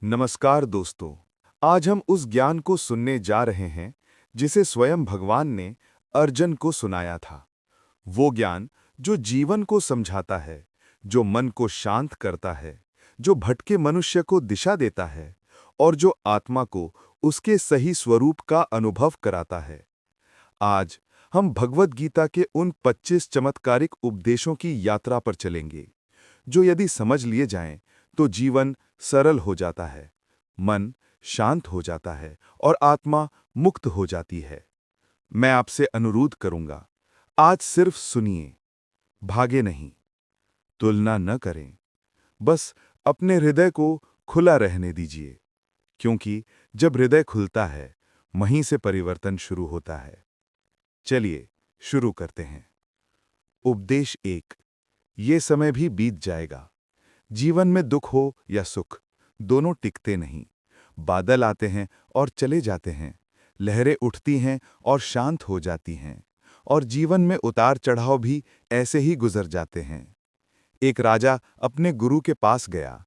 नमस्कार दोस्तों। आज हम उस ज्ञान को सुनने जा रहे हैं जिसे स्वयं भगवान ने अर्जुन को सुनाया था। वो ज्ञान जो जीवन को समझाता है, जो मन को शांत करता है, जो भटके मनुष्य को दिशा देता है और जो आत्मा को उसके सही स्वरूप का अनुभव कराता है। आज हम भगवद गीता के उन 25 चमत्कारिक उपदेशों की यात्रा पर चलेंगे, जो यदि समझ लिए जाएं तो जीवन सरल हो जाता है, मन शांत हो जाता है और आत्मा मुक्त हो जाती है। मैं आपसे अनुरोध करूंगा, आज सिर्फ सुनिए, भागे नहीं, तुलना न करें, बस अपने हृदय को खुला रहने दीजिए, क्योंकि जब हृदय खुलता है, वहीं से परिवर्तन शुरू होता है। चलिए शुरू करते हैं। उपदेश 1। ये समय भी बीत जाएगा। जीवन में दुख हो या सुख, दोनों टिकते नहीं। बादल आते हैं और चले जाते हैं, लहरें उठती हैं और शांत हो जाती हैं, और जीवन में उतार चढ़ाव भी ऐसे ही गुजर जाते हैं। एक राजा अपने गुरु के पास गया।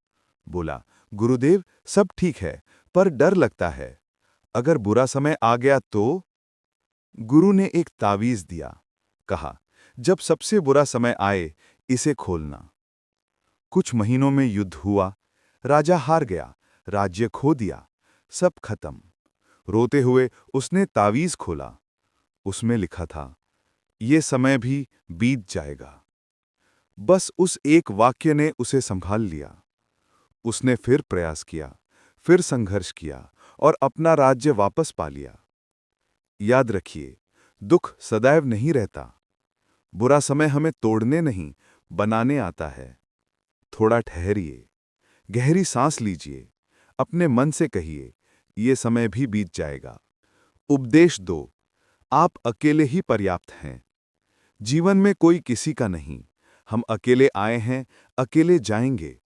बोला, गुरुदेव, सब ठीक है, पर डर लगता है। अगर बुरा समय आ गया तो? गुरु ने एक तावीज दिया। कहा, जब सबसे बुरा समय आए, इसे खोलना। कुछ महीनों में युद्ध हुआ। राजा हार गया, राज्य खो दिया, सब खत्म। रोते हुए उसने तावीज खोला। उसमें लिखा था, ये समय भी बीत जाएगा। बस उस एक वाक्य ने उसे संभाल लिया। उसने फिर प्रयास किया, फिर संघर्ष किया और अपना राज्य वापस पा लिया। याद रखिए, दुख सदैव नहीं रहता। बुरा समय हमें तोड़ने नहीं, बनाने आता है। थोड़ा ठहरिए, गहरी सांस लीजिए, अपने मन से कहिए, ये समय भी बीत जाएगा। उपदेश 2। आप अकेले ही पर्याप्त हैं। जीवन में कोई किसी का नहीं। हम अकेले आए हैं, अकेले जाएंगे।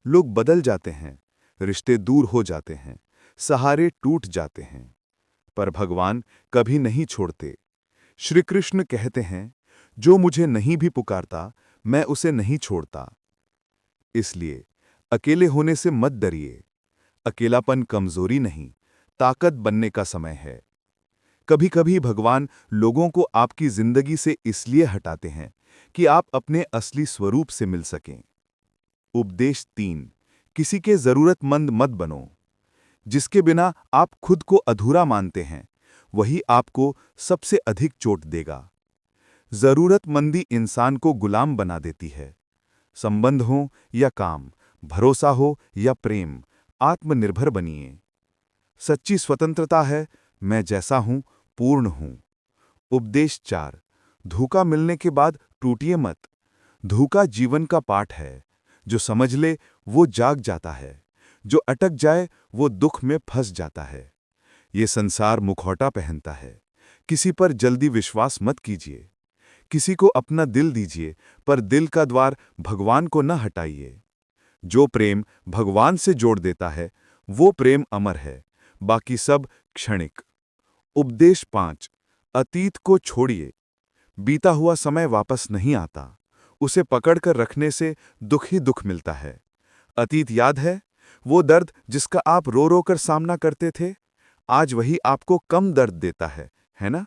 लोग बदल जाते हैं, रिश्ते दूर हो जाते हैं, सहारे टूट जाते हैं, पर भगवान कभी नहीं छोड़ते। श्री कृष्ण कहते हैं, जो मुझे नहीं भी पुकारता, मैं उसे नहीं छोड़ता। इसलिए अकेले होने से मत डरिए। अकेलापन कमजोरी नहीं, ताकत बनने का समय है। कभी कभी भगवान लोगों को आपकी जिंदगी से इसलिए हटाते हैं कि आप अपने असली स्वरूप से मिल सकें। उपदेश 3। किसी के जरूरतमंद मत बनो। जिसके बिना आप खुद को अधूरा मानते हैं, वही आपको सबसे अधिक चोट देगा। जरूरतमंदी इंसान को गुलाम बना देती है। संबंध हो या काम, भरोसा हो या प्रेम, आत्मनिर्भर बनिए। सच्ची स्वतंत्रता है, मैं जैसा हूं, पूर्ण हूं। उपदेश 4। धोखा मिलने के बाद टूटिए मत। धोखा जीवन का पाठ है। जो समझ ले वो जाग जाता है, जो अटक जाए वो दुख में फंस जाता है। ये संसार मुखौटा पहनता है। किसी पर जल्दी विश्वास मत कीजिए। किसी को अपना दिल दीजिए, पर दिल का द्वार भगवान को न हटाइए। जो प्रेम भगवान से जोड़ देता है, वो प्रेम अमर है, बाकी सब क्षणिक। उपदेश 5। अतीत को छोड़िए। बीता हुआ समय वापस नहीं आता। उसे पकड़कर रखने से दुख ही दुख मिलता है। अतीत याद है? वो दर्द जिसका आप रो रो कर सामना करते थे, आज वही आपको कम दर्द देता है ना?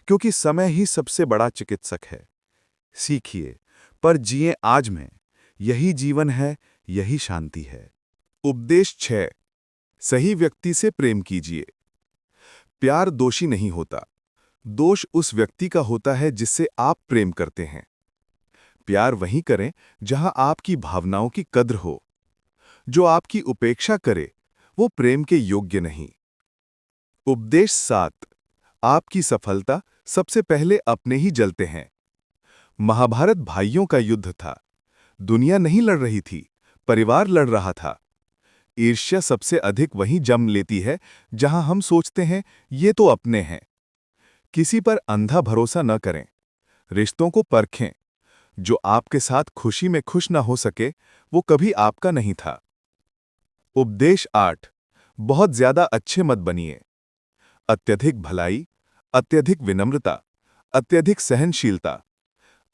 क्योंकि समय ही सबसे बड़ा चिकित्सक है। सीखिए, पर जिए आज में। यही जीवन है, यही शांति है। उपदेश 6। सही व्यक्ति से प्रेम कीजिए। प्यार दोषी नहीं होता। दोष उस व्यक्ति का होता है जिससे आप प्रेम करते हैं। प्यार वहीं करें जहां आपकी भावनाओं की कद्र हो। जो आपकी उपेक्षा करे, वो प्रेम के योग्य नहीं। उपदेश 7। आपकी सफलता सबसे पहले अपने ही जलते हैं। महाभारत भाइयों का युद्ध था। दुनिया नहीं लड़ रही थी, परिवार लड़ रहा था। ईर्ष्या सबसे अधिक वहीं जम लेती है जहां हम सोचते हैं ये तो अपने हैं। किसी पर अंधा भरोसा न करें। रिश्तों को परखें। जो आपके साथ खुशी में खुश न हो सके, वो कभी आपका नहीं था। उपदेश 8। बहुत ज्यादा अच्छे मत बनिए। अत्यधिक भलाई, अत्यधिक विनम्रता, अत्यधिक सहनशीलता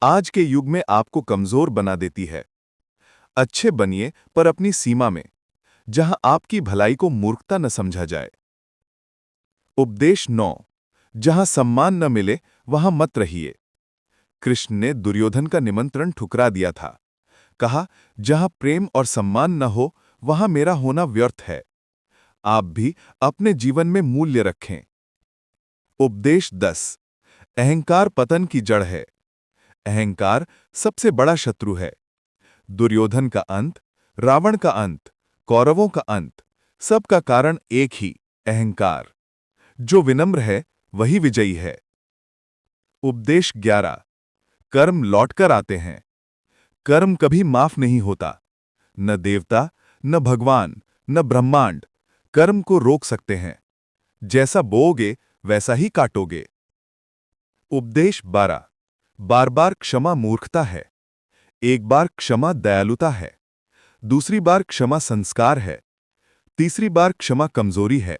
आज के युग में आपको कमजोर बना देती है। अच्छे बनिए, पर अपनी सीमा में। जहां आपकी भलाई को मूर्खता न समझा जाए। उपदेश 9। जहां सम्मान न मिले वहां मत रहिए। कृष्ण ने दुर्योधन का निमंत्रण ठुकरा दिया था। कहा, जहां प्रेम और सम्मान न हो वहां मेरा होना व्यर्थ है। आप भी अपने जीवन में मूल्य रखें। उपदेश 10। अहंकार पतन की जड़ है। अहंकार सबसे बड़ा शत्रु है। दुर्योधन का अंत, रावण का अंत, कौरवों का अंत, सबका कारण एक ही, अहंकार। जो विनम्र है वही विजयी है। उपदेश 11। कर्म लौटकर आते हैं। कर्म कभी माफ नहीं होता। न देवता, न भगवान, न ब्रह्मांड कर्म को रोक सकते हैं। जैसा बोओगे वैसा ही काटोगे। उपदेश 12। बार बार क्षमा मूर्खता है। एक बार क्षमा दयालुता है। दूसरी बार क्षमा संस्कार है। तीसरी बार क्षमा कमजोरी है।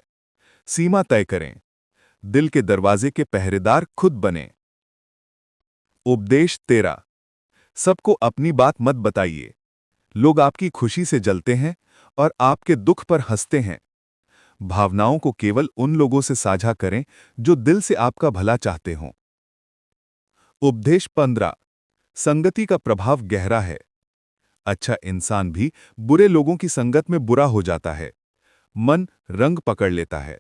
सीमा तय करें। दिल के दरवाजे के पहरेदार खुद बने। उपदेश 13। सबको अपनी बात मत बताइए। लोग आपकी खुशी से जलते हैं और आपके दुख पर हंसते हैं। भावनाओं को केवल उन लोगों से साझा करें जो दिल से आपका भला चाहते हों। उपदेश 15। संगति का प्रभाव गहरा है। अच्छा इंसान भी बुरे लोगों की संगत में बुरा हो जाता है। मन रंग पकड़ लेता है।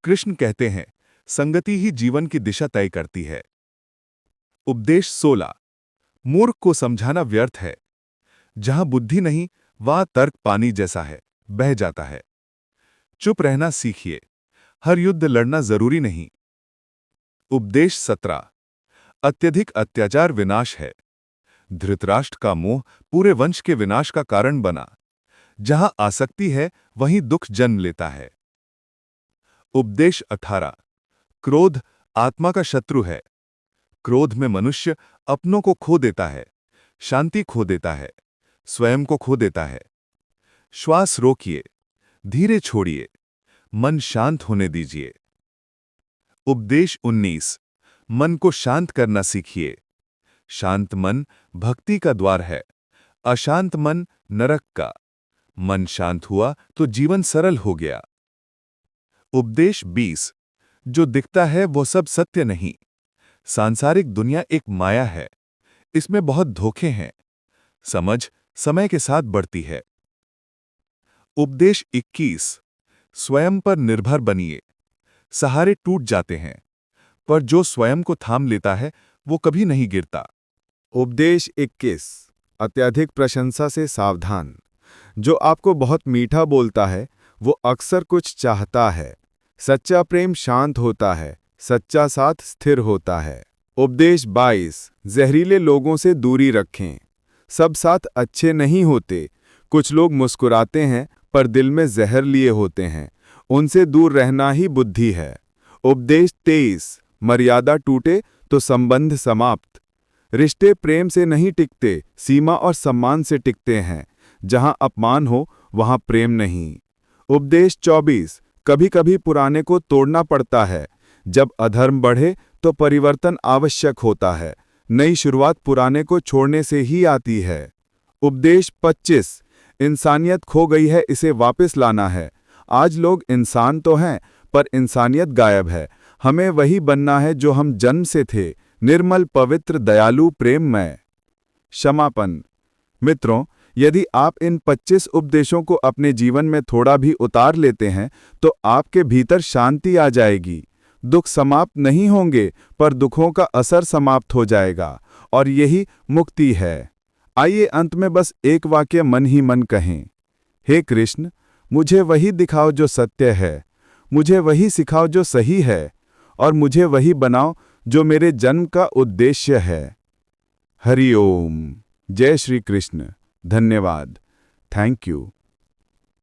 कृष्ण कहते हैं, संगति ही जीवन की दिशा तय करती है। उपदेश 16। मूर्ख को समझाना व्यर्थ है। जहां बुद्धि नहीं वहां तर्क पानी जैसा है, बह जाता है। चुप रहना सीखिए। हर युद्ध लड़ना जरूरी नहीं। उपदेश 17। अत्यधिक अत्याचार विनाश है। धृतराष्ट्र का मोह पूरे वंश के विनाश का कारण बना। जहां आसक्ति है वहीं दुख जन्म लेता है। उपदेश 18। क्रोध आत्मा का शत्रु है। क्रोध में मनुष्य अपनों को खो देता है, शांति खो देता है, स्वयं को खो देता है। श्वास रोकिए, धीरे छोड़िए, मन शांत होने दीजिए। उपदेश 19। मन को शांत करना सीखिए। शांत मन भक्ति का द्वार है, अशांत मन नरक का। मन शांत हुआ तो जीवन सरल हो गया। उपदेश 20। जो दिखता है वो सब सत्य नहीं। सांसारिक दुनिया एक माया है। इसमें बहुत धोखे हैं। समझ समय के साथ बढ़ती है। उपदेश 21। स्वयं पर निर्भर बनिए। सहारे टूट जाते हैं, पर जो स्वयं को थाम लेता है वो कभी नहीं गिरता। उपदेश 21। अत्यधिक प्रशंसा से सावधान। जो आपको बहुत मीठा बोलता है वो अक्सर कुछ चाहता है। सच्चा प्रेम शांत होता है, सच्चा साथ स्थिर होता है। उपदेश 22। जहरीले लोगों से दूरी रखें। सब साथ अच्छे नहीं होते। कुछ लोग मुस्कुराते हैं पर दिल में जहर लिए होते हैं। उनसे दूर रहना ही बुद्धि है। उपदेश 23। मर्यादा टूटे तो संबंध समाप्त। रिश्ते प्रेम से नहीं टिकते, सीमा और सम्मान से टिकते हैं। जहां अपमान हो वहां प्रेम नहीं। उपदेश 24। कभी कभी पुराने को तोड़ना पड़ता है। जब अधर्म बढ़े तो परिवर्तन आवश्यक होता है। नई शुरुआत पुराने को छोड़ने से ही आती है। उपदेश 25। इंसानियत खो गई है, इसे वापस लाना है। आज लोग इंसान तो हैं पर इंसानियत गायब है। हमें वही बनना है जो हम जन्म से थे, निर्मल, पवित्र, दयालु, प्रेममय। क्षमापन। मित्रों, यदि आप इन 25 उपदेशों को अपने जीवन में थोड़ा भी उतार लेते हैं तो आपके भीतर शांति आ जाएगी। दुख समाप्त नहीं होंगे पर दुखों का असर समाप्त हो जाएगा और यही मुक्ति है। आइए अंत में बस एक वाक्य मन ही मन कहें। हे कृष्ण, मुझे वही दिखाओ जो सत्य है, मुझे वही सिखाओ जो सही है, और मुझे वही बनाओ जो मेरे जन्म का उद्देश्य है। हरि ओम। जय श्री कृष्ण। धन्यवाद। Thank you.